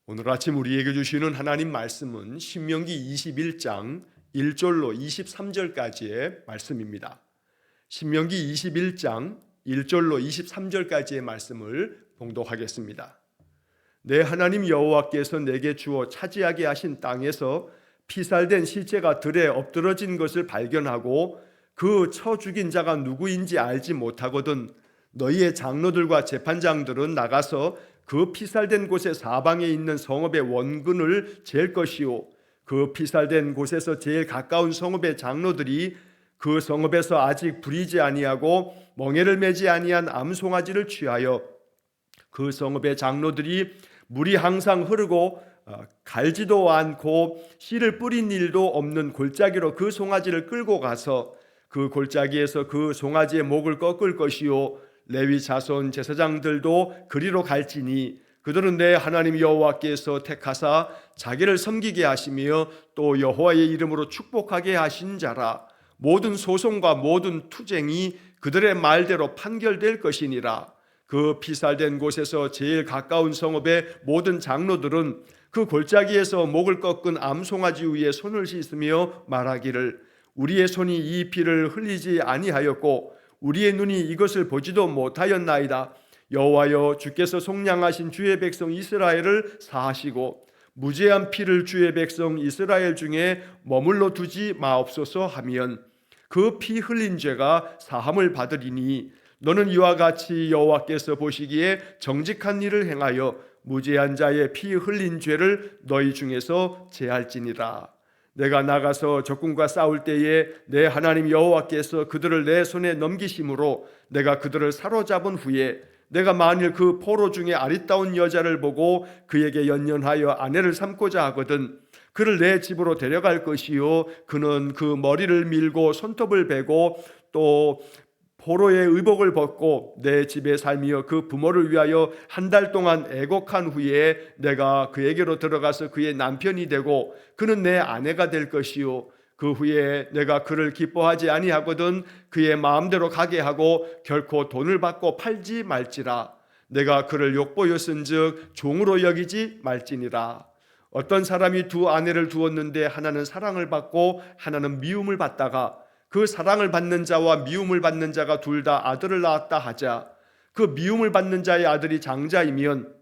오늘 아침 우리에게 주시는 하나님 말씀은 신명기 21장 1절로 23절까지의 말씀입니다. 신명기 21장 1절로 23절까지의 말씀을 봉독하겠습니다. 내 하나님 여호와께서 내게 주어 차지하게 하신 땅에서 피살된 시체가 들에 엎드러진 것을 발견하고 그 쳐 죽인 자가 누구인지 알지 못하거든 너희의 장로들과 재판장들은 나가서 그 피살된 곳의 사방에 있는 성읍의 원근을 잴 것이요 그 피살된 곳에서 제일 가까운 성읍의 장로들이 그 성읍에서 아직 부리지 아니하고 멍에를 매지 아니한 암송아지를 취하여 그 성읍의 장로들이 물이 항상 흐르고 갈지도 않고 씨를 뿌린 일도 없는 골짜기로 그 송아지를 끌고 가서 그 골짜기에서 그 송아지의 목을 꺾을 것이요 레위 자손 제사장들도 그리로 갈지니 그들은 내 하나님 여호와께서 택하사 자기를 섬기게 하시며 또 여호와의 이름으로 축복하게 하신 자라. 모든 소송과 모든 투쟁이 그들의 말대로 판결될 것이니라. 그 피살된 곳에서 제일 가까운 성읍의 모든 장로들은 그 골짜기에서 목을 꺾은 암송아지 위에 손을 씻으며 말하기를 우리의 손이 이 피를 흘리지 아니하였고 우리의 눈이 이것을 보지도 못하였나이다. 여호와여 주께서 속량하신 주의 백성 이스라엘을 사하시고 무죄한 피를 주의 백성 이스라엘 중에 머물러 두지 마옵소서 하면 그 피 흘린 죄가 사함을 받으리니 너는 이와 같이 여호와께서 보시기에 정직한 일을 행하여 무죄한 자의 피 흘린 죄를 너희 중에서 제할지니라. 내가 나가서 적군과 싸울 때에 내 하나님 여호와께서 그들을 내 손에 넘기심으로 내가 그들을 사로잡은 후에 내가 만일 그 포로 중에 아리따운 여자를 보고 그에게 연연하여 아내를 삼고자 하거든 그를 내 집으로 데려갈 것이요 그는 그 머리를 밀고 손톱을 베고 또 포로의 의복을 벗고 내 집에 살며 그 부모를 위하여 한 달 동안 애곡한 후에 내가 그에게로 들어가서 그의 남편이 되고 그는 내 아내가 될 것이요 그 후에 내가 그를 기뻐하지 아니하거든 그의 마음대로 가게 하고 결코 돈을 받고 팔지 말지라. 내가 그를 욕보였은즉 종으로 여기지 말지니라. 어떤 사람이 두 아내를 두었는데 하나는 사랑을 받고 하나는 미움을 받다가 그 사랑을 받는 자와 미움을 받는 자가 둘 다 아들을 낳았다 하자. 그 미움을 받는 자의 아들이 장자이면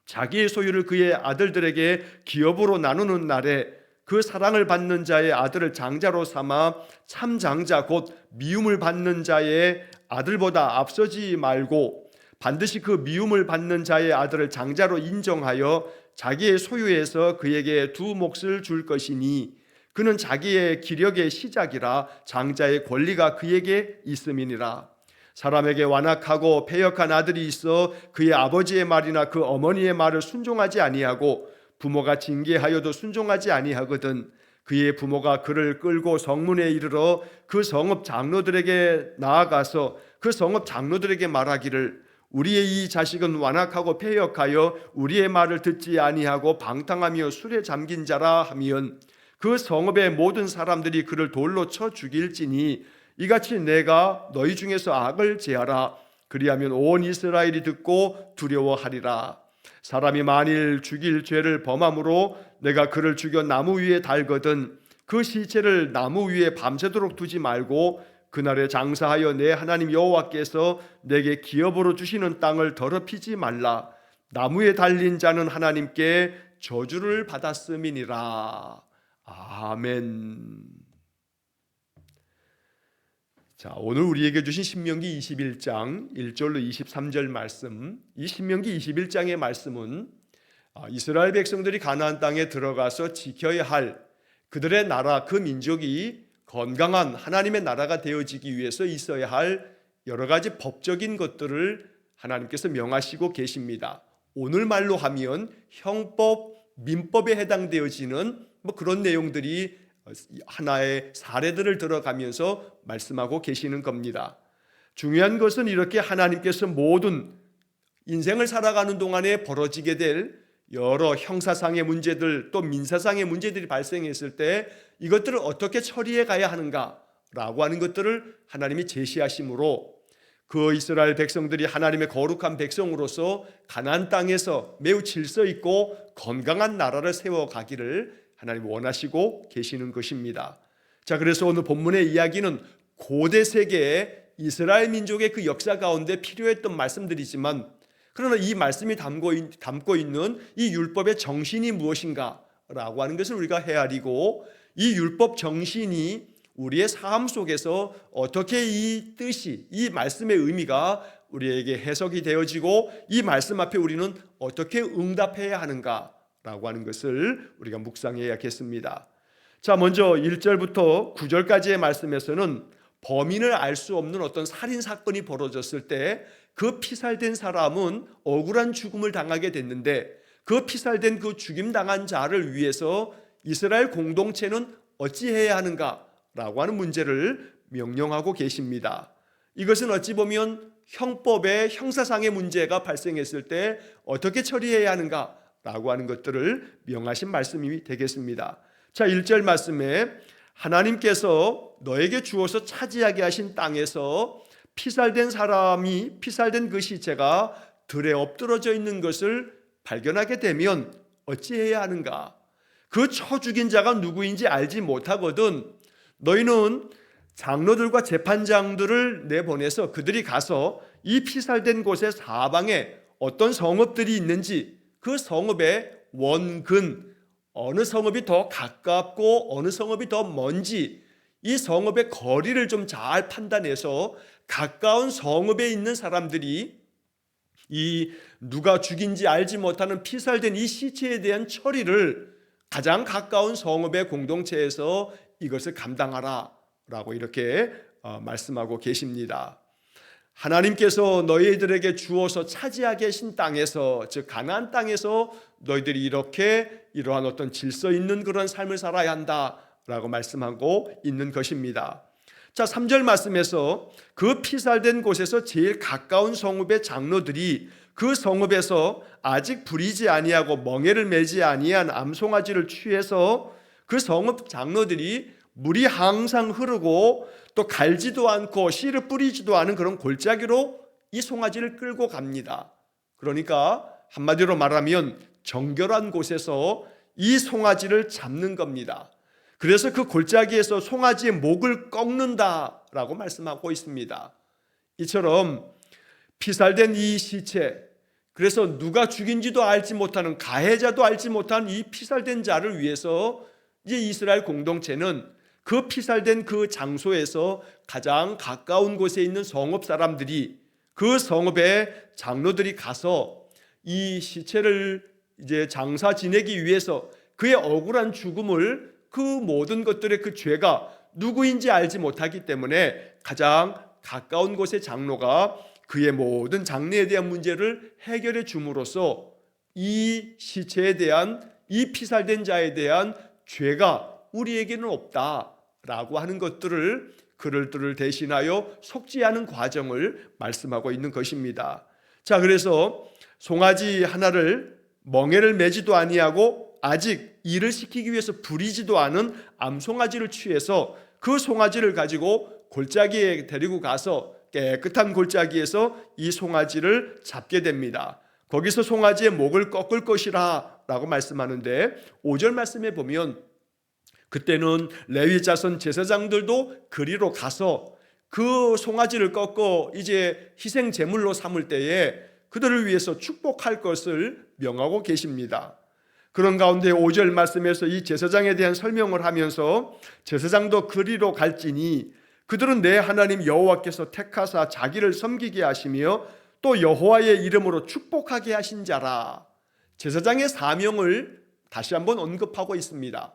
자기의 소유를 그의 아들들에게 기업으로 나누는 날에 그 사랑을 받는 자의 아들을 장자로 삼아 참 장자 곧 미움을 받는 자의 아들보다 앞서지 말고 반드시 그 미움을 받는 자의 아들을 장자로 인정하여 자기의 소유에서 그에게 두 몫을 줄 것이니 그는 자기의 기력의 시작이라 장자의 권리가 그에게 있음이니라. 사람에게 완악하고 패역한 아들이 있어 그의 아버지의 말이나 그 어머니의 말을 순종하지 아니하고 부모가 징계하여도 순종하지 아니하거든 그의 부모가 그를 끌고 성문에 이르러 그 성읍 장로들에게 나아가서 그 성읍 장로들에게 말하기를 우리의 이 자식은 완악하고 패역하여 우리의 말을 듣지 아니하고 방탕하며 술에 잠긴 자라 하면 그 성읍의 모든 사람들이 그를 돌로 쳐 죽일지니 이같이 내가 너희 중에서 악을 제하라. 그리하면 온 이스라엘이 듣고 두려워하리라. 사람이 만일 죽일 죄를 범함으로 내가 그를 죽여 나무 위에 달거든 그 시체를 나무 위에 밤새도록 두지 말고 그날에 장사하여 내 하나님 여호와께서 내게 기업으로 주시는 땅을 더럽히지 말라. 나무에 달린 자는 하나님께 저주를 받았음이니라. 아멘. 자, 오늘 우리에게 주신 신명기 21장 1절로 23절 말씀, 이 신명기 21장의 말씀은 이스라엘 백성들이 가나안 땅에 들어가서 지켜야 할 그들의 나라, 그 민족이 건강한 하나님의 나라가 되어지기 위해서 있어야 할 여러 가지 법적인 것들을 하나님께서 명하시고 계십니다. 오늘 말로 하면 형법, 민법에 해당되어지는 그런 내용들이 하나의 사례들을 들어가면서 말씀하고 계시는 겁니다. 중요한 것은 이렇게 하나님께서 모든 인생을 살아가는 동안에 벌어지게 될 여러 형사상의 문제들 또 민사상의 문제들이 발생했을 때 이것들을 어떻게 처리해 가야 하는가라고 하는 것들을 하나님이 제시하심으로 그 이스라엘 백성들이 하나님의 거룩한 백성으로서 가나안 땅에서 매우 질서 있고 건강한 나라를 세워가기를 하나님 원하시고 계시는 것입니다. 자, 그래서 오늘 본문의 이야기는 고대 세계의 이스라엘 민족의 그 역사 가운데 필요했던 말씀들이지만, 그러나 이 말씀이 담고 있는 이 율법의 정신이 무엇인가라고 하는 것을 우리가 헤아리고, 이 율법 정신이 우리의 삶 속에서 어떻게 이 뜻이, 이 말씀의 의미가 우리에게 해석이 되어지고 이 말씀 앞에 우리는 어떻게 응답해야 하는가라고 하는 것을 우리가 묵상해야겠습니다. 자, 먼저 1절부터 9절까지의 말씀에서는 범인을 알 수 없는 어떤 살인 사건이 벌어졌을 때 그 피살된 사람은 억울한 죽음을 당하게 됐는데, 그 피살된 그 죽임당한 자를 위해서 이스라엘 공동체는 어찌해야 하는가라고 하는 문제를 명령하고 계십니다. 이것은 어찌 보면 형법의 형사상의 문제가 발생했을 때 어떻게 처리해야 하는가라고 하는 것들을 명하신 말씀이 되겠습니다. 자, 1절 말씀에 하나님께서 너에게 주어서 차지하게 하신 땅에서 피살된 그 시체가 들에 엎드러져 있는 것을 발견하게 되면 어찌해야 하는가? 그 쳐 죽인 자가 누구인지 알지 못하거든 너희는 장로들과 재판장들을 내보내서 그들이 가서 이 피살된 곳의 사방에 어떤 성읍들이 있는지, 그 성읍의 원근, 어느 성읍이 더 가깝고 어느 성읍이 더 먼지, 이 성읍의 거리를 좀 잘 판단해서 가까운 성읍에 있는 사람들이 이 누가 죽인지 알지 못하는 피살된 이 시체에 대한 처리를 가장 가까운 성읍의 공동체에서 이것을 감당하라 라고 이렇게 말씀하고 계십니다. 하나님께서 너희들에게 주어서 차지하게 하신 땅에서, 즉 가나안 땅에서 너희들이 이러한 어떤 질서 있는 그런 삶을 살아야 한다라고 말씀하고 있는 것입니다. 자, 3절 말씀에서 그 피살된 곳에서 제일 가까운 성읍의 장로들이 그 성읍에서 아직 부리지 아니하고 멍에를 매지 아니한 암송아지를 취해서 그 성읍 장로들이 물이 항상 흐르고 또 갈지도 않고 씨를 뿌리지도 않은 그런 골짜기로 이 송아지를 끌고 갑니다. 그러니까 한마디로 말하면 정결한 곳에서 이 송아지를 잡는 겁니다. 그래서 그 골짜기에서 송아지의 목을 꺾는다라고 말씀하고 있습니다. 이처럼 피살된 이 시체, 그래서 누가 죽인지도 알지 못하는, 가해자도 알지 못한 이 피살된 자를 위해서 이제 이스라엘 공동체는 그 피살된 그 장소에서 가장 가까운 곳에 있는 성읍 사람들이, 그 성읍의 장로들이 가서 이 시체를 이제 장사 지내기 위해서 그의 억울한 죽음을, 그 모든 것들의 그 죄가 누구인지 알지 못하기 때문에 가장 가까운 곳의 장로가 그의 모든 장래에 대한 문제를 해결해 줌으로써 이 시체에 대한, 이 피살된 자에 대한 죄가 우리에게는 없다라고 하는 것들을 그들을 대신하여 속죄하는 과정을 말씀하고 있는 것입니다. 자, 그래서 송아지 하나를 멍에를 매지도 아니하고 아직 일을 시키기 위해서 부리지도 않은 암송아지를 취해서 그 송아지를 가지고 골짜기에 데리고 가서 깨끗한 골짜기에서 이 송아지를 잡게 됩니다. 거기서 송아지의 목을 꺾을 것이라 라고 말씀하는데, 5절 말씀에 보면 그때는 레위 자손 제사장들도 그리로 가서 그 송아지를 꺾어 이제 희생 제물로 삼을 때에 그들을 위해서 축복할 것을 명하고 계십니다. 그런 가운데 5절 말씀에서 이 제사장에 대한 설명을 하면서 제사장도 그리로 갈지니 그들은 내 하나님 여호와께서 택하사 자기를 섬기게 하시며 또 여호와의 이름으로 축복하게 하신 자라. 제사장의 사명을 다시 한번 언급하고 있습니다.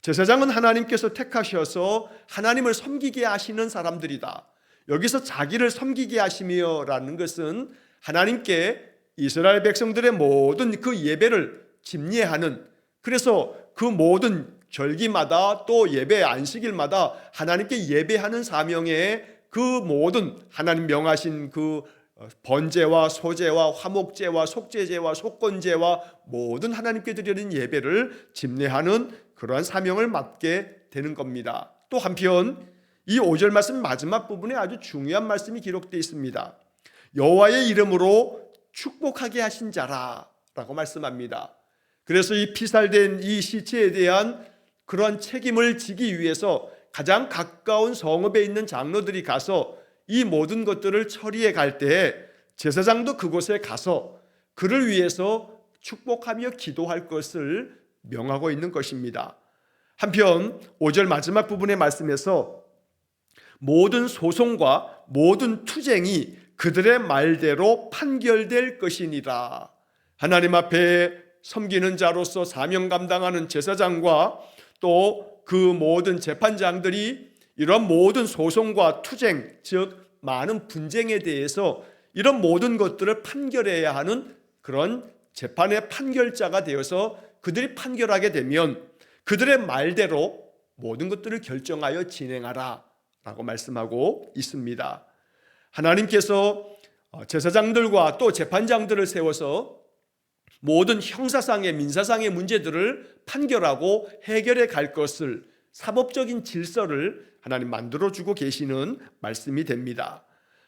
제사장은 하나님께서 택하셔서 하나님을 섬기게 하시는 사람들이다. 여기서 자기를 섬기게 하시며 라는 것은 하나님께 이스라엘 백성들의 모든 그 예배를 집례하는, 그래서 그 모든 절기마다 또 예배 안식일마다 하나님께 예배하는 사명에 그 모든 하나님 명하신 그 번제와 소제와 화목제와 속죄제와 속건제와 모든 하나님께 드리는 예배를 집례하는 그러한 사명을 맡게 되는 겁니다. 또 한편 이 5절 말씀 마지막 부분에 아주 중요한 말씀이 기록되어 있습니다. 여호와의 이름으로 축복하게 하신 자라라고 말씀합니다. 그래서 이 피살된 이 시체에 대한 그런 책임을 지기 위해서 가장 가까운 성읍에 있는 장로들이 가서 이 모든 것들을 처리해 갈 때에 제사장도 그곳에 가서 그를 위해서 축복하며 기도할 것을 명하고 있는 것입니다. 한편 5절 마지막 부분의 말씀에서 모든 소송과 모든 투쟁이 그들의 말대로 판결될 것이니라. 하나님 앞에 섬기는 자로서 사명 감당하는 제사장과 또 그 모든 재판장들이 이런 모든 소송과 투쟁, 즉 많은 분쟁에 대해서 이런 모든 것들을 판결해야 하는 그런 재판의 판결자가 되어서 그들이 판결하게 되면 그들의 말대로 모든 것들을 결정하여 진행하라 라고 말씀하고 있습니다. 하나님께서 제사장들과 또 재판장들을 세워서 모든 형사상의 민사상의 문제들을 판결하고 해결해 갈 것을, 사법적인 질서를 하나님 만들어주고 계시는 말씀이 됩니다.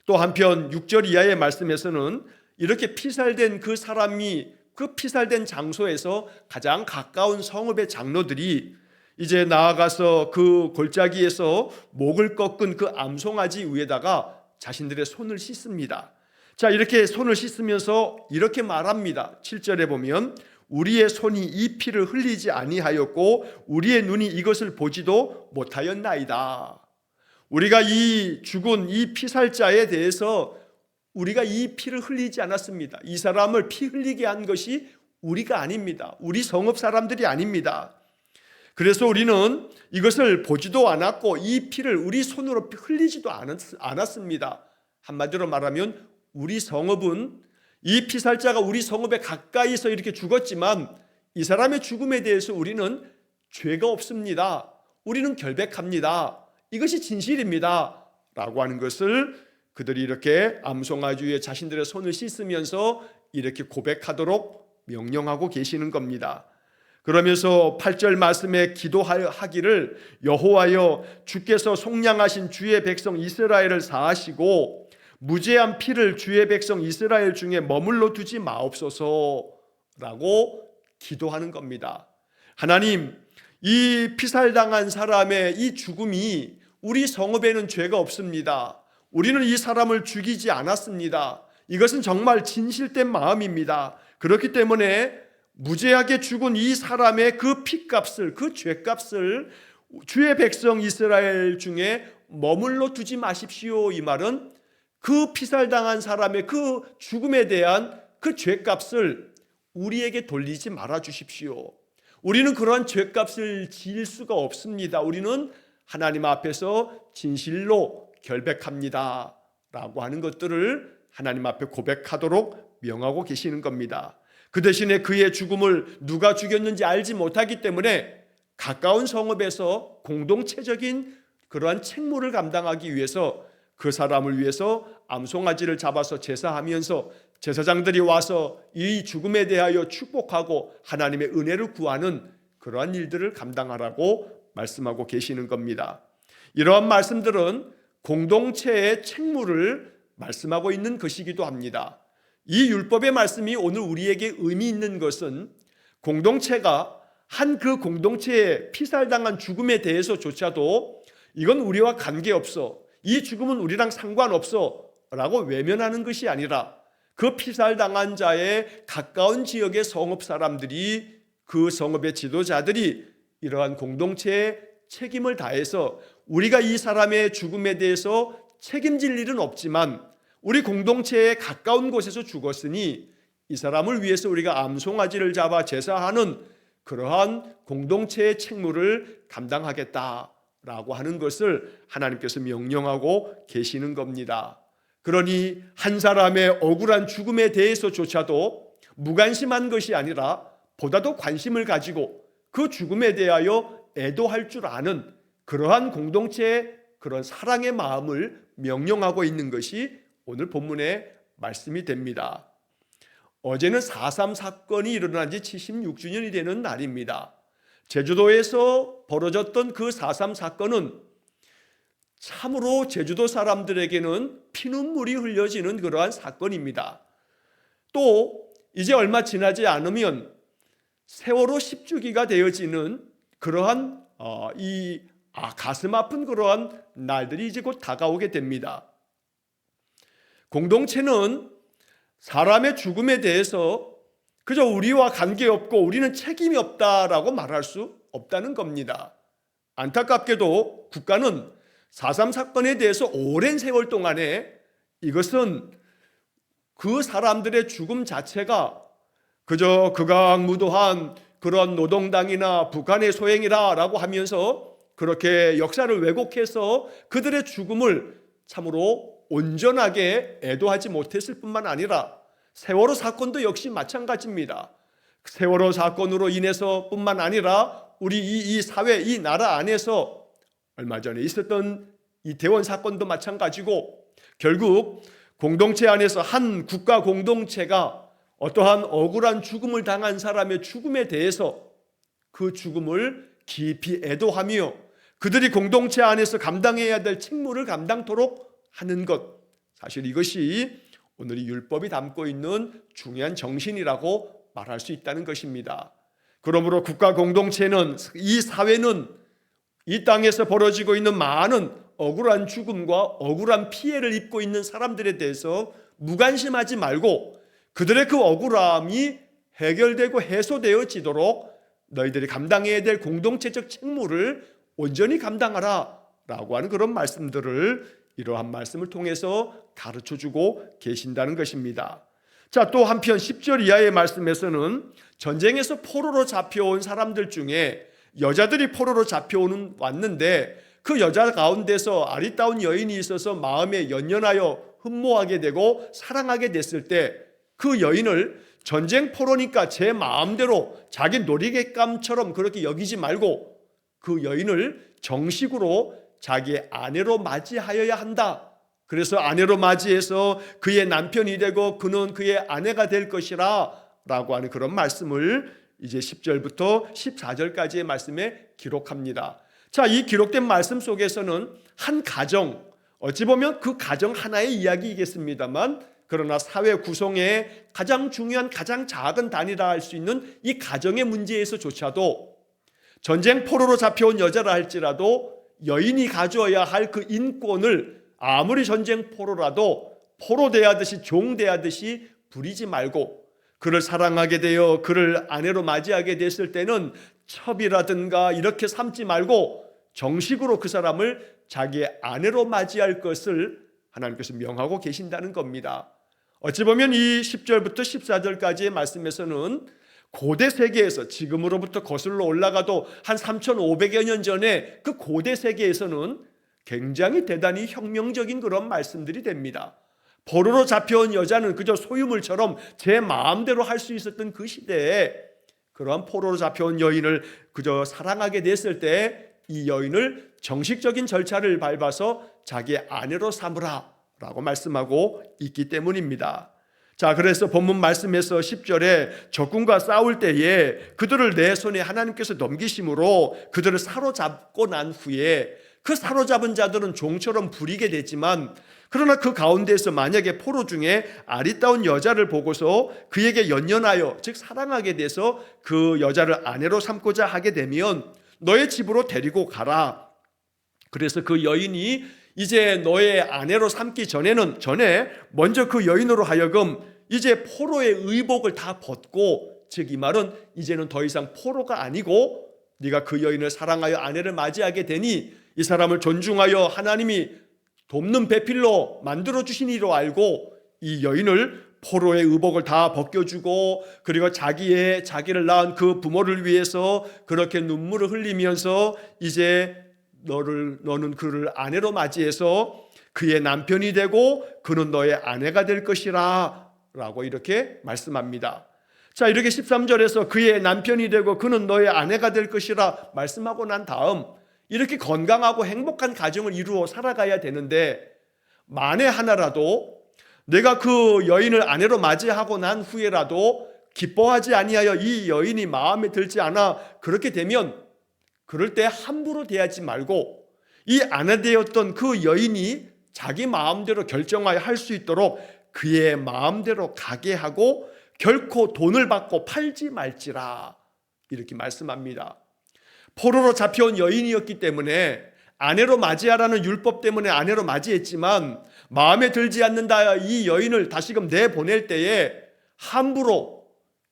또 한편 6절 이하의 말씀에서는 이렇게 피살된 그 사람이 그 피살된 장소에서 가장 가까운 성읍의 장로들이 이제 나아가서 그 골짜기에서 목을 꺾은 그 암송아지 위에다가 자신들의 손을 씻습니다. 자, 이렇게 손을 씻으면서 이렇게 말합니다. 7절에 보면 우리의 손이 이 피를 흘리지 아니하였고 우리의 눈이 이것을 보지도 못하였나이다. 우리가 이 죽은 이 피살자에 대해서 우리가 이 피를 흘리지 않았습니다. 이 사람을 피 흘리게 한 것이 우리가 아닙니다. 우리 성읍 사람들이 아닙니다. 그래서 우리는 이것을 보지도 않았고 이 피를 우리 손으로 흘리지도 않았습니다. 한마디로 말하면 우리 성읍은 이 피살자가 우리 성읍에 가까이서 이렇게 죽었지만 이 사람의 죽음에 대해서 우리는 죄가 없습니다. 우리는 결백합니다. 이것이 진실입니다. 라고 하는 것을 그들이 이렇게 암송아지 위에 자신들의 손을 씻으면서 이렇게 고백하도록 명령하고 계시는 겁니다. 그러면서 8절 말씀에 기도하기를 여호와여 주께서 속량하신 주의 백성 이스라엘을 사하시고 무죄한 피를 주의 백성 이스라엘 중에 머물러 두지 마옵소서라고 기도하는 겁니다. 하나님, 이 피살당한 사람의 이 죽음이 우리 성읍에는 죄가 없습니다. 우리는 이 사람을 죽이지 않았습니다. 이것은 정말 진실된 마음입니다. 그렇기 때문에 무죄하게 죽은 이 사람의 그 피값을, 그 죄값을 주의 백성 이스라엘 중에 머물러 두지 마십시오. 이 말은 그 피살당한 사람의 그 죽음에 대한 그 죄값을 우리에게 돌리지 말아 주십시오. 우리는 그러한 죄값을 지을 수가 없습니다. 우리는 하나님 앞에서 진실로 결백합니다 라고 하는 것들을 하나님 앞에 고백하도록 명하고 계시는 겁니다. 그 대신에 그의 죽음을 누가 죽였는지 알지 못하기 때문에 가까운 성읍에서 공동체적인 그러한 책무를 감당하기 위해서 그 사람을 위해서 암송아지를 잡아서 제사하면서 제사장들이 와서 이 죽음에 대하여 축복하고 하나님의 은혜를 구하는 그러한 일들을 감당하라고 말씀하고 계시는 겁니다. 이러한 말씀들은 공동체의 책무를 말씀하고 있는 것이기도 합니다. 이 율법의 말씀이 오늘 우리에게 의미 있는 것은 공동체가 한 그 공동체의 피살당한 죽음에 대해서조차도 이건 우리와 관계없어, 이 죽음은 우리랑 상관없어 라고 외면하는 것이 아니라 그 피살당한 자의 가까운 지역의 성읍 사람들이, 그 성읍의 지도자들이 이러한 공동체의 책임을 다해서 우리가 이 사람의 죽음에 대해서 책임질 일은 없지만 우리 공동체에 가까운 곳에서 죽었으니 이 사람을 위해서 우리가 암송아지를 잡아 제사하는 그러한 공동체의 책무를 감당하겠다라고 하는 것을 하나님께서 명령하고 계시는 겁니다. 그러니 한 사람의 억울한 죽음에 대해서조차도 무관심한 것이 아니라 보다도 관심을 가지고 그 죽음에 대하여 애도할 줄 아는 그러한 공동체의 그런 사랑의 마음을 명령하고 있는 것이 오늘 본문의 말씀이 됩니다. 어제는 4.3 사건이 일어난 지 76주년이 되는 날입니다. 제주도에서 벌어졌던 그 4.3 사건은 참으로 제주도 사람들에게는 피눈물이 흘려지는 그러한 사건입니다. 또 이제 얼마 지나지 않으면 세월호 10주기가 되어지는 그러한 가슴 아픈 그러한 날들이 이제 곧 다가오게 됩니다. 공동체는 사람의 죽음에 대해서 그저 우리와 관계없고 우리는 책임이 없다라고 말할 수 없다는 겁니다. 안타깝게도 국가는 4.3 사건에 대해서 오랜 세월 동안에 이것은 그 사람들의 죽음 자체가 그저 극악무도한 그런 노동당이나 북한의 소행이라고 하면서 그렇게 역사를 왜곡해서 그들의 죽음을 참으로 온전하게 애도하지 못했을 뿐만 아니라 세월호 사건도 역시 마찬가지입니다. 세월호 사건으로 인해서 뿐만 아니라 우리 이 사회, 이 나라 안에서 얼마 전에 있었던 이태원 사건도 마찬가지고 결국 공동체 안에서 한 국가 공동체가 어떠한 억울한 죽음을 당한 사람의 죽음에 대해서 그 죽음을 깊이 애도하며 그들이 공동체 안에서 감당해야 될 책무를 감당토록 하는 것, 사실 이것이 오늘 이 율법이 담고 있는 중요한 정신이라고 말할 수 있다는 것입니다. 그러므로 국가 공동체는, 이 사회는 이 땅에서 벌어지고 있는 많은 억울한 죽음과 억울한 피해를 입고 있는 사람들에 대해서 무관심하지 말고 그들의 그 억울함이 해결되고 해소되어지도록 너희들이 감당해야 될 공동체적 책무를 온전히 감당하라 라고 하는 그런 말씀들을 이러한 말씀을 통해서 가르쳐주고 계신다는 것입니다. 자, 또 한편 10절 이하의 말씀에서는 전쟁에서 포로로 잡혀온 사람들 중에 여자들이 포로로 왔는데 그 여자 가운데서 아리따운 여인이 있어서 마음에 연연하여 흠모하게 되고 사랑하게 됐을 때 그 여인을 전쟁 포로니까 제 마음대로 자기 놀이객감처럼 그렇게 여기지 말고 그 여인을 정식으로 자기의 아내로 맞이하여야 한다. 그래서 아내로 맞이해서 그의 남편이 되고 그는 그의 아내가 될 것이라 라고 하는 그런 말씀을 이제 10절부터 14절까지의 말씀에 기록합니다. 자, 이 기록된 말씀 속에서는 한 가정, 어찌 보면 그 가정 하나의 이야기이겠습니다만 그러나 사회 구성의 가장 중요한 가장 작은 단위라 할 수 있는 이 가정의 문제에서조차도 전쟁 포로로 잡혀온 여자라 할지라도 여인이 가져야 할 그 인권을 아무리 전쟁 포로라도 포로 대하듯이 종 대하듯이 부리지 말고 그를 사랑하게 되어 그를 아내로 맞이하게 됐을 때는 첩이라든가 이렇게 삼지 말고 정식으로 그 사람을 자기의 아내로 맞이할 것을 하나님께서 명하고 계신다는 겁니다. 어찌 보면 이 10절부터 14절까지의 말씀에서는 고대 세계에서 지금으로부터 거슬러 올라가도 한 3,500여 년 전에 그 고대 세계에서는 굉장히 대단히 혁명적인 그런 말씀들이 됩니다. 포로로 잡혀온 여자는 그저 소유물처럼 제 마음대로 할 수 있었던 그 시대에 그러한 포로로 잡혀온 여인을 그저 사랑하게 됐을 때 이 여인을 정식적인 절차를 밟아서 자기의 아내로 삼으라 라고 말씀하고 있기 때문입니다. 자, 그래서 본문 말씀에서 10절에 적군과 싸울 때에 그들을 내 손에 하나님께서 넘기심으로 그들을 사로잡고 난 후에 그 사로잡은 자들은 종처럼 부리게 되지만 그러나 그 가운데에서 만약에 포로 중에 아리따운 여자를 보고서 그에게 연연하여 즉 사랑하게 돼서 그 여자를 아내로 삼고자 하게 되면 너의 집으로 데리고 가라. 그래서 그 여인이 이제 너의 아내로 삼기 전에 먼저 그 여인으로 하여금 이제 포로의 의복을 다 벗고 즉 이 말은 이제는 더 이상 포로가 아니고 네가 그 여인을 사랑하여 아내를 맞이하게 되니 이 사람을 존중하여 하나님이 돕는 배필로 만들어주신 이로 알고 이 여인을 포로의 의복을 다 벗겨주고 그리고 자기를 낳은 그 부모를 위해서 그렇게 눈물을 흘리면서 이제 너는 그를 아내로 맞이해서 그의 남편이 되고 그는 너의 아내가 될 것이라 라고 이렇게 말씀합니다. 자, 이렇게 13절에서 그의 남편이 되고 그는 너의 아내가 될 것이라 말씀하고 난 다음 이렇게 건강하고 행복한 가정을 이루어 살아가야 되는데 만에 하나라도 내가 그 여인을 아내로 맞이하고 난 후에라도 기뻐하지 아니하여 이 여인이 마음에 들지 않아 그렇게 되면 그럴 때 함부로 대하지 말고 이 아내 되었던 그 여인이 자기 마음대로 결정하여 할 수 있도록 그의 마음대로 가게 하고 결코 돈을 받고 팔지 말지라, 이렇게 말씀합니다. 포로로 잡혀온 여인이었기 때문에 아내로 맞이하라는 율법 때문에 아내로 맞이했지만 마음에 들지 않는다 이 여인을 다시금 내보낼 때에 함부로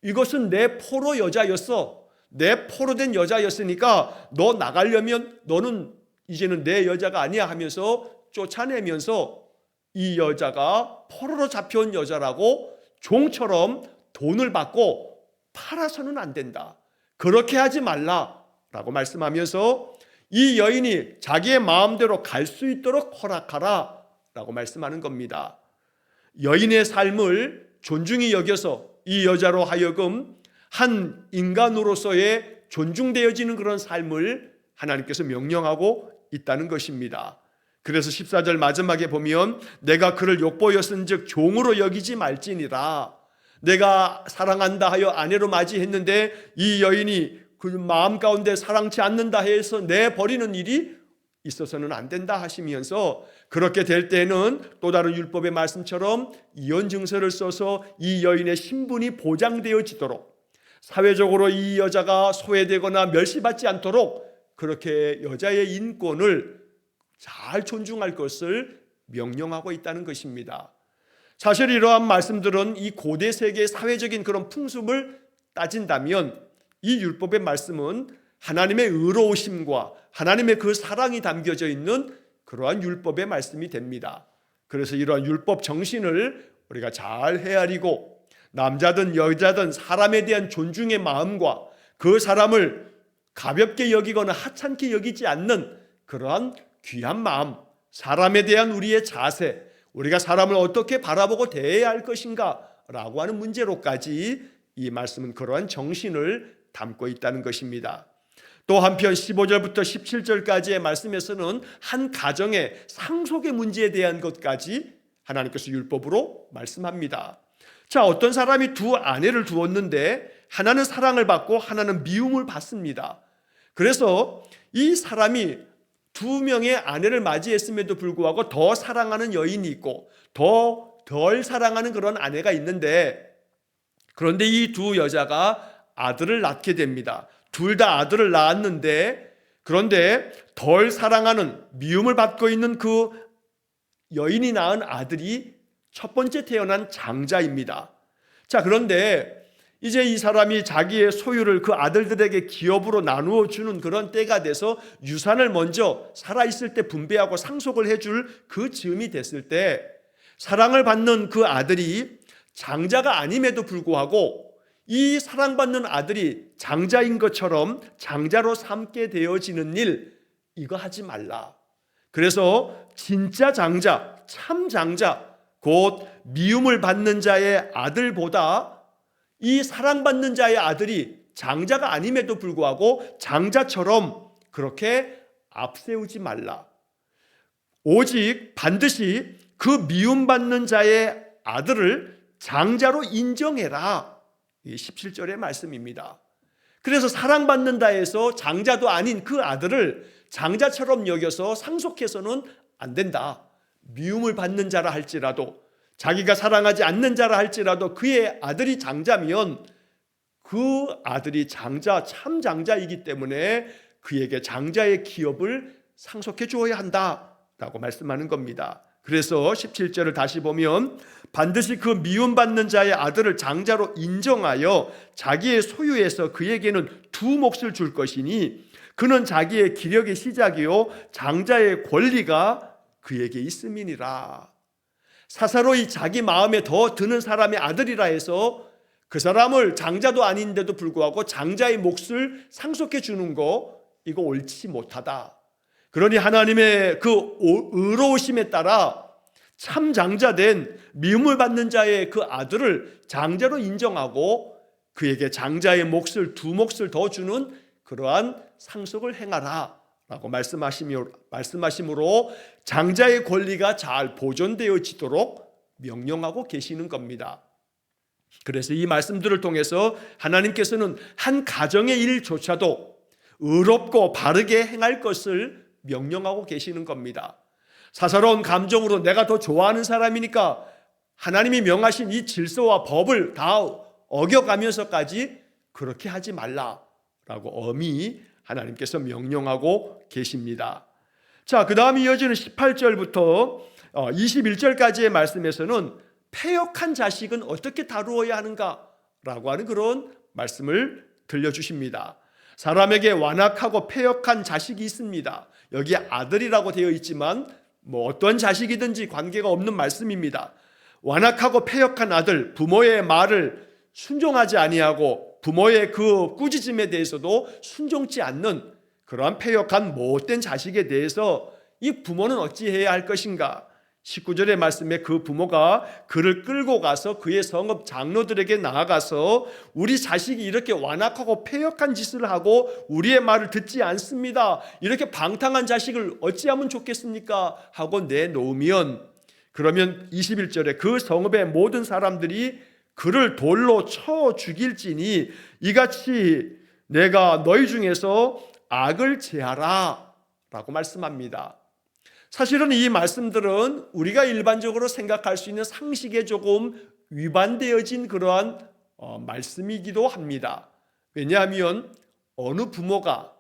이것은 내 포로 여자였어, 내 포로된 여자였으니까 너 나가려면 너는 이제는 내 여자가 아니야 하면서 쫓아내면서 이 여자가 포로로 잡혀온 여자라고 종처럼 돈을 받고 팔아서는 안 된다, 그렇게 하지 말라라고 말씀하면서 이 여인이 자기의 마음대로 갈 수 있도록 허락하라 라고 말씀하는 겁니다. 여인의 삶을 존중히 여겨서 이 여자로 하여금 한 인간으로서의 존중되어지는 그런 삶을 하나님께서 명령하고 있다는 것입니다. 그래서 14절 마지막에 보면 내가 그를 욕보였은즉 종으로 여기지 말지니라. 내가 사랑한다 하여 아내로 맞이했는데 이 여인이 그 마음 가운데 사랑치 않는다 해서 내버리는 일이 있어서는 안 된다 하시면서, 그렇게 될 때는 또 다른 율법의 말씀처럼 이혼 증서를 써서 이 여인의 신분이 보장되어지도록, 사회적으로 이 여자가 소외되거나 멸시받지 않도록 그렇게 여자의 인권을 잘 존중할 것을 명령하고 있다는 것입니다. 사실 이러한 말씀들은 이 고대 세계의 사회적인 그런 풍습을 따진다면 이 율법의 말씀은 하나님의 의로우심과 하나님의 그 사랑이 담겨져 있는 그러한 율법의 말씀이 됩니다. 그래서 이러한 율법 정신을 우리가 잘 헤아리고 남자든 여자든 사람에 대한 존중의 마음과 그 사람을 가볍게 여기거나 하찮게 여기지 않는 그러한 귀한 마음, 사람에 대한 우리의 자세, 우리가 사람을 어떻게 바라보고 대해야 할 것인가 라고 하는 문제로까지 이 말씀은 그러한 정신을 담고 있다는 것입니다. 또 한편 15절부터 17절까지의 말씀에서는 한 가정의 상속의 문제에 대한 것까지 하나님께서 율법으로 말씀합니다. 자, 어떤 사람이 두 아내를 두었는데 하나는 사랑을 받고 하나는 미움을 받습니다. 그래서 이 사람이 두 명의 아내를 맞이했음에도 불구하고 더 사랑하는 여인이 있고 더 덜 사랑하는 그런 아내가 있는데, 그런데 이 두 여자가 아들을 낳게 됩니다. 둘 다 아들을 낳았는데, 그런데 덜 사랑하는, 미움을 받고 있는 그 여인이 낳은 아들이 첫 번째 태어난 장자입니다. 자, 그런데 이제 이 사람이 자기의 소유를 그 아들들에게 기업으로 나누어 주는 그런 때가 돼서 유산을 먼저 살아있을 때 분배하고 상속을 해줄 그 즈음이 됐을 때, 사랑을 받는 그 아들이 장자가 아님에도 불구하고 이 사랑받는 아들이 장자인 것처럼 장자로 삼게 되어지는 일, 이거 하지 말라. 그래서 진짜 장자, 참 장자, 곧 미움을 받는 자의 아들보다 이 사랑받는 자의 아들이 장자가 아님에도 불구하고 장자처럼 그렇게 앞세우지 말라. 오직 반드시 그 미움받는 자의 아들을 장자로 인정해라. 이 17절의 말씀입니다. 그래서 사랑받는다 해서 장자도 아닌 그 아들을 장자처럼 여겨서 상속해서는 안 된다. 미움을 받는 자라 할지라도, 자기가 사랑하지 않는 자라 할지라도 그의 아들이 장자면 그 아들이 장자, 참 장자이기 때문에 그에게 장자의 기업을 상속해 주어야 한다라고 말씀하는 겁니다. 그래서 17절을 다시 보면 반드시 그 미움받는 자의 아들을 장자로 인정하여 자기의 소유에서 그에게는 두 몫을 줄 것이니 그는 자기의 기력의 시작이요 장자의 권리가 그에게 있음이니라. 사사로이 자기 마음에 더 드는 사람의 아들이라 해서 그 사람을 장자도 아닌데도 불구하고 장자의 몫을 상속해 주는 거, 이거 옳지 못하다. 그러니 하나님의 그 의로우심에 따라 참 장자된 미움을 받는 자의 그 아들을 장자로 인정하고 그에게 장자의 몫을, 두 몫을 더 주는 그러한 상속을 행하라 라고 말씀하심으로 장자의 권리가 잘 보존되어지도록 명령하고 계시는 겁니다. 그래서 이 말씀들을 통해서 하나님께서는 한 가정의 일조차도 의롭고 바르게 행할 것을 명령하고 계시는 겁니다. 사사로운 감정으로 내가 더 좋아하는 사람이니까 하나님이 명하신 이 질서와 법을 다 어겨가면서까지 그렇게 하지 말라라고 엄히 하나님께서 명령하고 계십니다. 자, 그 다음 이어지는 18절부터 21절까지의 말씀에서는 패역한 자식은 어떻게 다루어야 하는가라고 하는 그런 말씀을 들려주십니다. 사람에게 완악하고 패역한 자식이 있습니다. 여기에 아들이라고 되어 있지만 어떤 자식이든지 관계가 없는 말씀입니다. 완악하고 패역한 아들, 부모의 말을 순종하지 아니하고 부모의 그 꾸짖음에 대해서도 순종치 않는 그러한 패역한 못된 자식에 대해서 이 부모는 어찌해야 할 것인가? 19절의 말씀에 그 부모가 그를 끌고 가서 그의 성읍 장로들에게 나아가서 우리 자식이 이렇게 완악하고 패역한 짓을 하고 우리의 말을 듣지 않습니다. 이렇게 방탕한 자식을 어찌하면 좋겠습니까? 하고 내놓으면, 그러면 21절에 그 성읍의 모든 사람들이 그를 돌로 쳐 죽일지니 이같이 내가 너희 중에서 악을 제하라 라고 말씀합니다. 사실은 이 말씀들은 우리가 일반적으로 생각할 수 있는 상식에 조금 위반되어진 그러한 말씀이기도 합니다. 왜냐하면 어느 부모가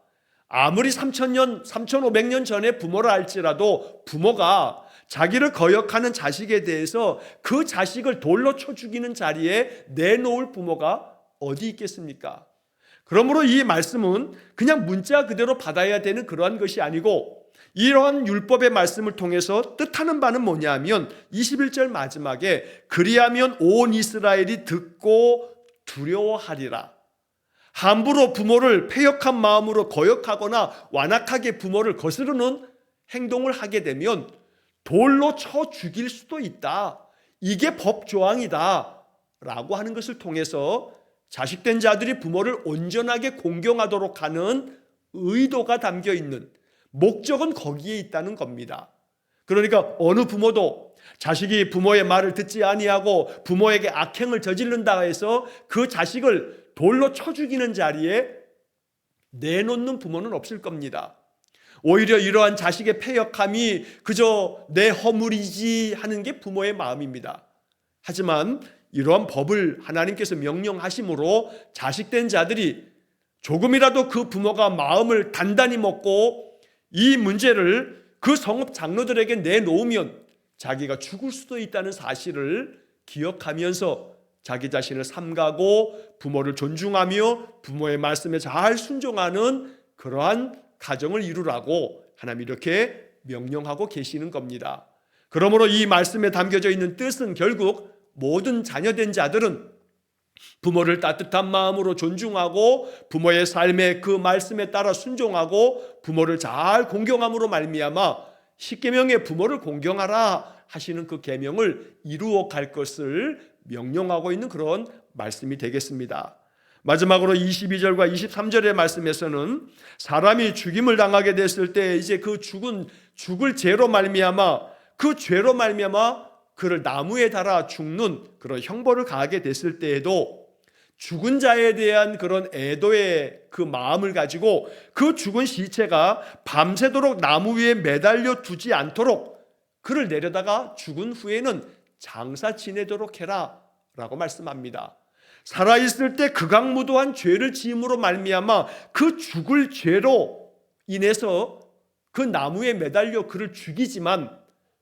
아무리 3,000년, 3,500년 전에 부모라 할지라도 부모가 자기를 거역하는 자식에 대해서 그 자식을 돌로 쳐 죽이는 자리에 내놓을 부모가 어디 있겠습니까? 그러므로 이 말씀은 그냥 문자 그대로 받아야 되는 그러한 것이 아니고 이러한 율법의 말씀을 통해서 뜻하는 바는 뭐냐 하면 21절 마지막에 그리하면 온 이스라엘이 듣고 두려워하리라. 함부로 부모를 패역한 마음으로 거역하거나 완악하게 부모를 거스르는 행동을 하게 되면 돌로 쳐 죽일 수도 있다. 이게 법조항이다 라고 하는 것을 통해서 자식된 자들이 부모를 온전하게 공경하도록 하는 의도가 담겨 있는, 목적은 거기에 있다는 겁니다. 그러니까 어느 부모도 자식이 부모의 말을 듣지 아니하고 부모에게 악행을 저지른다 해서 그 자식을 돌로 쳐 죽이는 자리에 내놓는 부모는 없을 겁니다. 오히려 이러한 자식의 패역함이 그저 내 허물이지 하는 게 부모의 마음입니다. 하지만 이러한 법을 하나님께서 명령하심으로 자식된 자들이 조금이라도 그 부모가 마음을 단단히 먹고 이 문제를 그 성읍 장로들에게 내놓으면 자기가 죽을 수도 있다는 사실을 기억하면서 자기 자신을 삼가고 부모를 존중하며 부모의 말씀에 잘 순종하는 그러한 가정을 이루라고 하나님이 이렇게 명령하고 계시는 겁니다. 그러므로 이 말씀에 담겨져 있는 뜻은 결국 모든 자녀된 자들은 부모를 따뜻한 마음으로 존중하고 부모의 삶의 그 말씀에 따라 순종하고 부모를 잘 공경함으로 말미암아 십계명의 부모를 공경하라 하시는 그 계명을 이루어 갈 것을 명령하고 있는 그런 말씀이 되겠습니다. 마지막으로 22절과 23절의 말씀에서는 사람이 죽임을 당하게 됐을 때 이제 그 죽을 죄로 말미암아 그 죄로 말미암아 그를 나무에 달아 죽는 그런 형벌을 가하게 됐을 때에도 죽은 자에 대한 그런 애도의 그 마음을 가지고 그 죽은 시체가 밤새도록 나무 위에 매달려 두지 않도록 그를 내려다가 죽은 후에는 장사 지내도록 해라 라고 말씀합니다. 살아있을 때 극악무도한 죄를 지음으로 말미암아 그 죽을 죄로 인해서 그 나무에 매달려 그를 죽이지만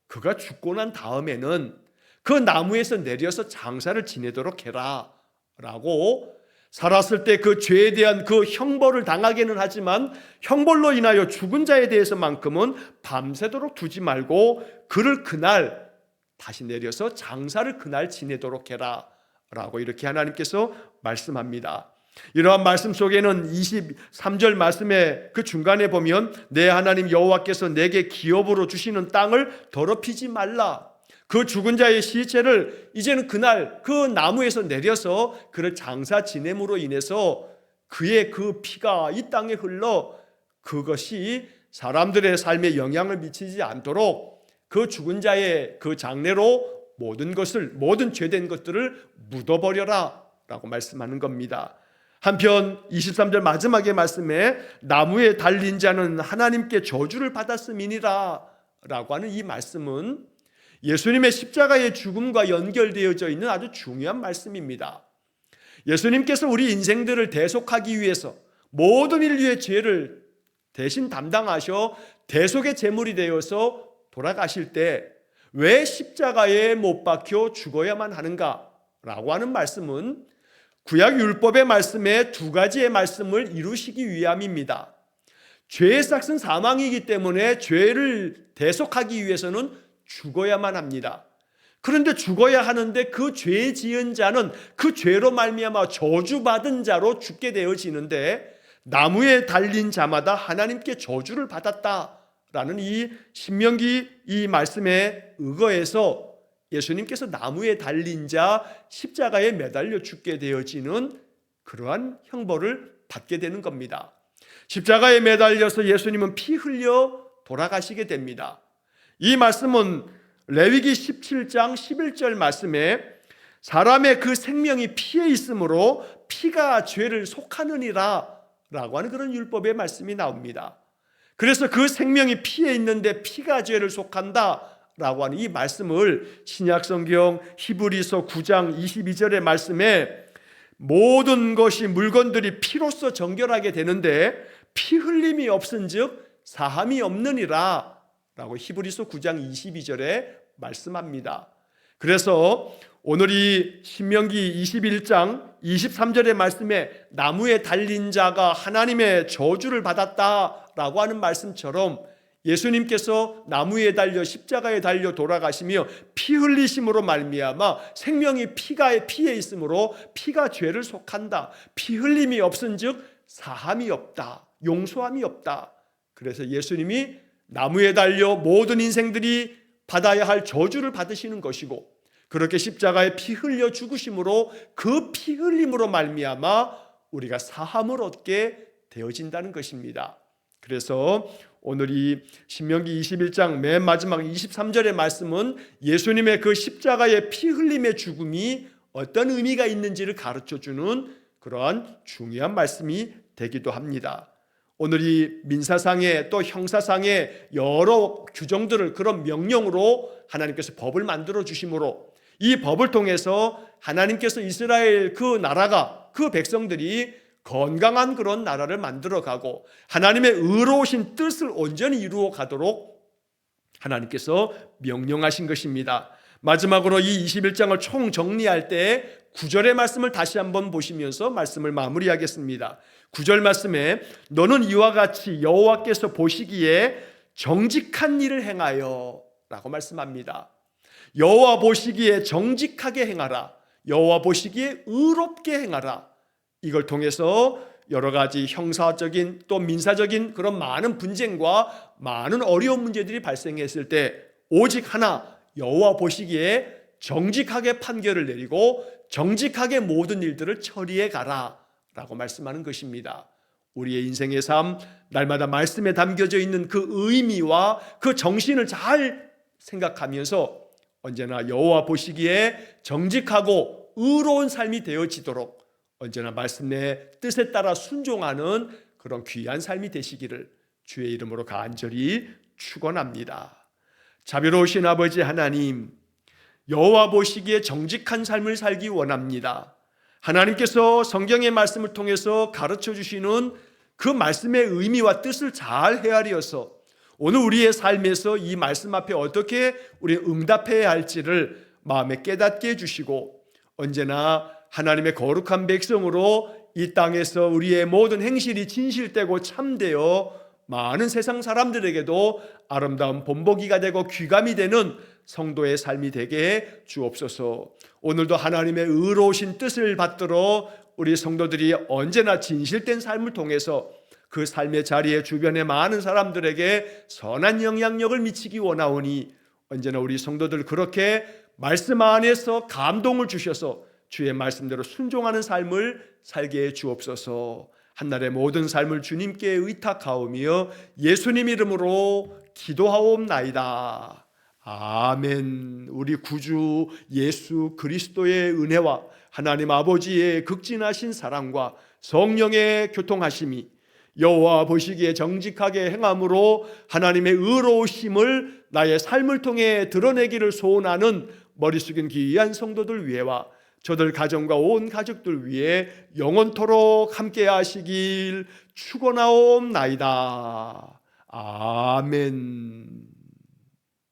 그가 죽고 난 다음에는 그 나무에서 내려서 장사를 지내도록 해라 라고 살았을 때 그 죄에 대한 그 형벌을 당하게는 하지만 형벌로 인하여 죽은 자에 대해서만큼은 밤새도록 두지 말고 그를 그날 다시 내려서 장사를 그날 지내도록 해라 라고 이렇게 하나님께서 말씀합니다. 이러한 말씀 속에는 23절 말씀의 그 중간에 보면 내 하나님 여호와께서 내게 기업으로 주시는 땅을 더럽히지 말라. 그 죽은 자의 시체를 이제는 그날 그 나무에서 내려서 그를 장사 지냄으로 인해서 그의 그 피가 이 땅에 흘러 그것이 사람들의 삶에 영향을 미치지 않도록 그 죽은 자의 그 장례로 모든 죄된 것들을 묻어버려라 라고 말씀하는 겁니다. 한편 23절 마지막의 말씀에 나무에 달린 자는 하나님께 저주를 받았음이니라 라고 하는 이 말씀은 예수님의 십자가의 죽음과 연결되어져 있는 아주 중요한 말씀입니다. 예수님께서 우리 인생들을 대속하기 위해서 모든 인류의 죄를 대신 담당하셔 대속의 제물이 되어서 돌아가실 때 왜 십자가에 못 박혀 죽어야만 하는가 라고 하는 말씀은 구약 율법의 말씀에 두 가지의 말씀을 이루시기 위함입니다. 죄의 삭은 사망이기 때문에 죄를 대속하기 위해서는 죽어야만 합니다. 그런데 죽어야 하는데 그 죄 지은 자는 그 죄로 말미암아 저주받은 자로 죽게 되어지는데 나무에 달린 자마다 하나님께 저주를 받았다라는 이 신명기 이 말씀에 의거해서 예수님께서 나무에 달린 자 십자가에 매달려 죽게 되어지는 그러한 형벌을 받게 되는 겁니다. 십자가에 매달려서 예수님은 피 흘려 돌아가시게 됩니다. 이 말씀은 레위기 17장 11절 말씀에 사람의 그 생명이 피에 있으므로 피가 죄를 속하느니라 라고 하는 그런 율법의 말씀이 나옵니다. 그래서 그 생명이 피에 있는데 피가 죄를 속한다 라고 하는 이 말씀을 신약성경 히브리서 9장 22절의 말씀에 모든 것이 물건들이 피로써 정결하게 되는데 피 흘림이 없은즉 사함이 없느니라 라고 히브리서 9장 22절에 말씀합니다. 그래서 오늘 이 신명기 21장 23절의 말씀에 나무에 달린 자가 하나님의 저주를 받았다라고 하는 말씀처럼 예수님께서 나무에 달려 십자가에 달려 돌아가시며 피 흘리심으로 말미암아 생명이 피에 있으므로 피가 죄를 속한다. 피 흘림이 없은즉 사함이 없다. 용서함이 없다. 그래서 예수님이 나무에 달려 모든 인생들이 받아야 할 저주를 받으시는 것이고 그렇게 십자가에 피 흘려 죽으심으로 그 피 흘림으로 말미암아 우리가 사함을 얻게 되어진다는 것입니다. 그래서 오늘 이 신명기 21장 맨 마지막 23절의 말씀은 예수님의 그 십자가의 피 흘림의 죽음이 어떤 의미가 있는지를 가르쳐주는 그러한 중요한 말씀이 되기도 합니다. 오늘 이 민사상의 또 형사상의 여러 규정들을 그런 명령으로 하나님께서 법을 만들어 주심으로 이 법을 통해서 하나님께서 이스라엘 그 나라가 그 백성들이 건강한 그런 나라를 만들어가고 하나님의 의로우신 뜻을 온전히 이루어 가도록 하나님께서 명령하신 것입니다. 마지막으로 이 21장을 총 정리할 때 9절의 말씀을 다시 한번 보시면서 말씀을 마무리하겠습니다. 9절 말씀에 너는 이와 같이 여호와께서 보시기에 정직한 일을 행하여 라고 말씀합니다. 여호와 보시기에 정직하게 행하라. 여호와 보시기에 의롭게 행하라. 이걸 통해서 여러 가지 형사적인 또 민사적인 그런 많은 분쟁과 많은 어려운 문제들이 발생했을 때 오직 하나 여호와 보시기에 정직하게 판결을 내리고 정직하게 모든 일들을 처리해 가라 라고 말씀하는 것입니다. 우리의 인생의 삶 날마다 말씀에 담겨져 있는 그 의미와 그 정신을 잘 생각하면서 언제나 여호와 보시기에 정직하고 의로운 삶이 되어지도록 언제나 말씀의 뜻에 따라 순종하는 그런 귀한 삶이 되시기를 주의 이름으로 간절히 축원합니다. 자비로우신 아버지 하나님, 여호와 보시기에 정직한 삶을 살기 원합니다. 하나님께서 성경의 말씀을 통해서 가르쳐 주시는 그 말씀의 의미와 뜻을 잘 헤아려서 오늘 우리의 삶에서 이 말씀 앞에 어떻게 우리 응답해야 할지를 마음에 깨닫게 해주시고 언제나 하나님의 거룩한 백성으로 이 땅에서 우리의 모든 행실이 진실되고 참되어 많은 세상 사람들에게도 아름다운 본보기가 되고 귀감이 되는 성도의 삶이 되게 해 주옵소서. 오늘도 하나님의 의로우신 뜻을 받들어 우리 성도들이 언제나 진실된 삶을 통해서 그 삶의 자리에 주변의 많은 사람들에게 선한 영향력을 미치기 원하오니 언제나 우리 성도들 그렇게 말씀 안에서 감동을 주셔서 주의 말씀대로 순종하는 삶을 살게 해 주옵소서. 한날의 모든 삶을 주님께 의탁하오며 예수님 이름으로 기도하옵나이다. 아멘. 우리 구주 예수 그리스도의 은혜와 하나님 아버지의 극진하신 사랑과 성령의 교통하심이 여호와 보시기에 정직하게 행함으로 하나님의 의로우심을 나의 삶을 통해 드러내기를 소원하는 머리 숙인 귀한 성도들 위해와 저들 가정과 온 가족들 위해 영원토록 함께 하시길 축원하옵나이다. 아멘.